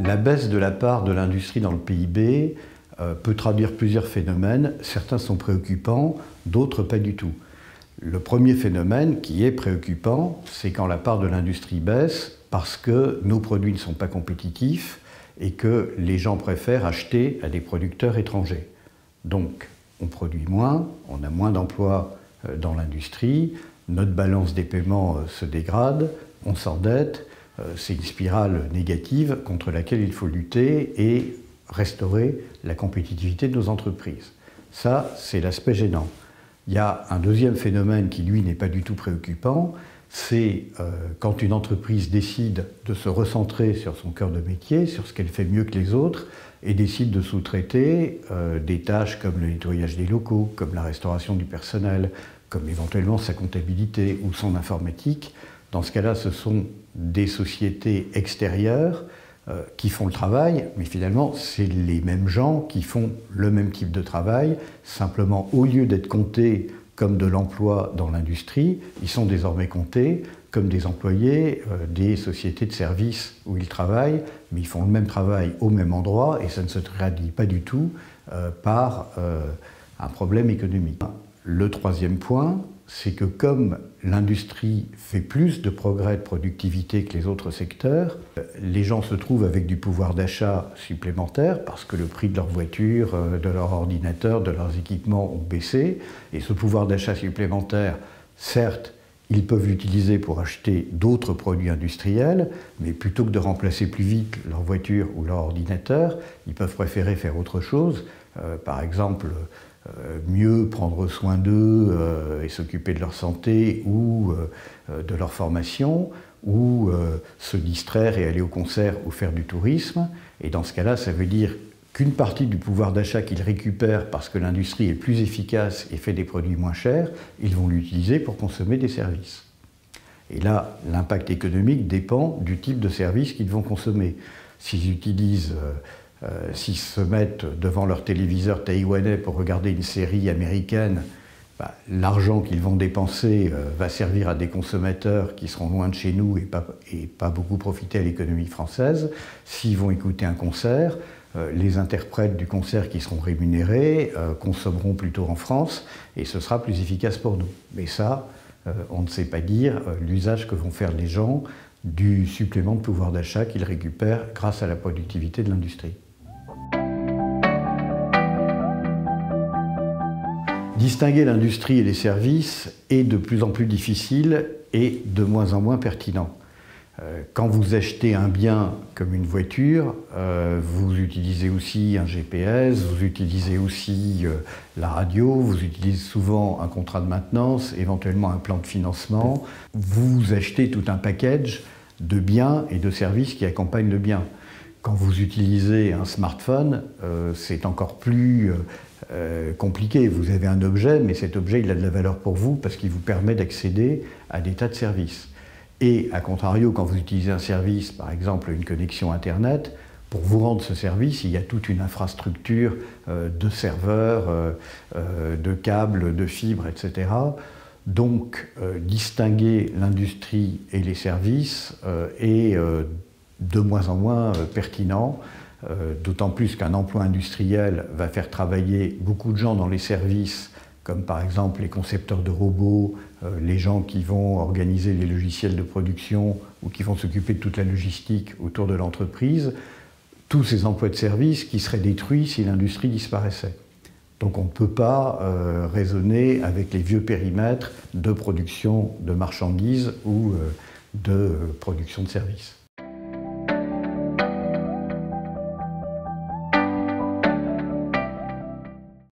La baisse de la part de l'industrie dans le PIB peut traduire plusieurs phénomènes. Certains sont préoccupants, d'autres pas du tout. Le premier phénomène qui est préoccupant, c'est quand la part de l'industrie baisse parce que nos produits ne sont pas compétitifs et que les gens préfèrent acheter à des producteurs étrangers. Donc, on produit moins, on a moins d'emplois dans l'industrie, notre balance des paiements se dégrade, on s'endette. C'est une spirale négative contre laquelle il faut lutter et restaurer la compétitivité de nos entreprises. Ça, c'est l'aspect gênant. Il y a un deuxième phénomène qui, lui, n'est pas du tout préoccupant, c'est quand une entreprise décide de se recentrer sur son cœur de métier, sur ce qu'elle fait mieux que les autres, et décide de sous-traiter des tâches comme le nettoyage des locaux, comme la restauration du personnel, comme éventuellement sa comptabilité ou son informatique. Dans ce cas-là, ce sont des sociétés extérieures qui font le travail, mais finalement, c'est les mêmes gens qui font le même type de travail. Simplement, au lieu d'être comptés comme de l'emploi dans l'industrie, ils sont désormais comptés comme des employés des sociétés de services où ils travaillent, mais ils font le même travail au même endroit et ça ne se traduit pas du tout par un problème économique. Le troisième point, c'est que comme l'industrie fait plus de progrès de productivité que les autres secteurs, les gens se trouvent avec du pouvoir d'achat supplémentaire parce que le prix de leur voiture, de leur ordinateur, de leurs équipements ont baissé. Et ce pouvoir d'achat supplémentaire, certes, ils peuvent l'utiliser pour acheter d'autres produits industriels, mais plutôt que de remplacer plus vite leur voiture ou leur ordinateur, ils peuvent préférer faire autre chose. Par exemple, mieux prendre soin d'eux et s'occuper de leur santé ou de leur formation, ou se distraire et aller au concert ou faire du tourisme. Et dans ce cas-là, ça veut dire qu'une partie du pouvoir d'achat qu'ils récupèrent parce que l'industrie est plus efficace et fait des produits moins chers, ils vont l'utiliser pour consommer des services. Et là, l'impact économique dépend du type de service qu'ils vont consommer. S'ils utilisent s'ils se mettent devant leur téléviseur taïwanais pour regarder une série américaine, l'argent qu'ils vont dépenser va servir à des consommateurs qui seront loin de chez nous et pas beaucoup profiter à l'économie française. S'ils vont écouter un concert, les interprètes du concert qui seront rémunérés consommeront plutôt en France et ce sera plus efficace pour nous. Mais ça, on ne sait pas dire l'usage que vont faire les gens du supplément de pouvoir d'achat qu'ils récupèrent grâce à la productivité de l'industrie. Distinguer l'industrie et les services est de plus en plus difficile et de moins en moins pertinent. Quand vous achetez un bien comme une voiture, vous utilisez aussi un GPS, vous utilisez aussi la radio, vous utilisez souvent un contrat de maintenance, éventuellement un plan de financement. Vous achetez tout un package de biens et de services qui accompagnent le bien. Quand vous utilisez un smartphone, c'est encore plus compliqué. Vous avez un objet, mais cet objet il a de la valeur pour vous parce qu'il vous permet d'accéder à des tas de services. Et à contrario, quand vous utilisez un service, par exemple une connexion Internet, pour vous rendre ce service, il y a toute une infrastructure de serveurs, de câbles, de fibres, etc. Donc, distinguer l'industrie et les services est de moins en moins pertinent, d'autant plus qu'un emploi industriel va faire travailler beaucoup de gens dans les services, comme par exemple les concepteurs de robots, les gens qui vont organiser les logiciels de production ou qui vont s'occuper de toute la logistique autour de l'entreprise, tous ces emplois de service qui seraient détruits si l'industrie disparaissait. Donc on ne peut pas raisonner avec les vieux périmètres de production de marchandises ou de production de services.